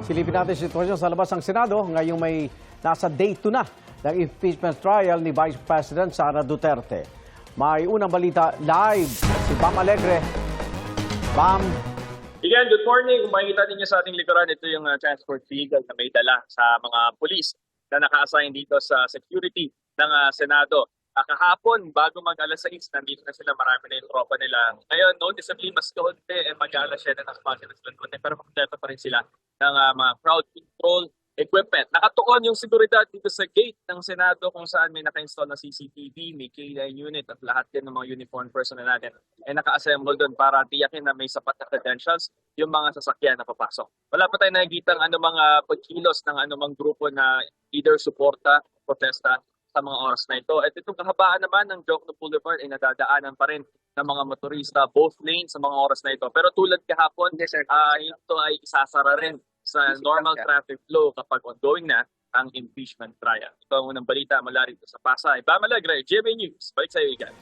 Silipin natin yung sitwasyon sa labas ng Senado. Ngayong may nasa day 2 na ng impeachment trial ni Vice President Sara Duterte. May unang balita live si Bam Alegre. Bam. Again, good morning. Kung makikita ninyo sa ating likuran, ito yung transport vehicle na may dala sa mga pulis na naka-assign dito sa security ng Senado. Kahapon, bago mag-alas 6, nandito na sila, marami na yung tropa nila. Ngayon, noticeably, mas kaunti, mag-alas 7 na sponsor na sila konti, pero kompleto pa rin sila ng mga crowd control equipment. Nakatuon yung seguridad dito sa gate ng Senado kung saan may naka-install na CCTV, may K9 unit at lahat din ng mga uniform personnel natin ay naka-assemble doon para tiyakin na may sapat na credentials yung mga sasakyan na papasok. Wala pa tayo nakikita ng mga pagkilos ng anumang grupo na either suporta, protesta sa mga oras na ito. At itong kahabaan naman ng Jokno Boulevard ay nadadaanan pa rin ng mga motorista, both lanes sa mga oras na ito. Pero tulad kahapon, ito ay isasara rin sa normal traffic flow kapag ongoing na ang impeachment trial. Ito ang unang balita mula rito sa Pasay. Bam Alegre, GMA News. Balik sa iyo, Igan.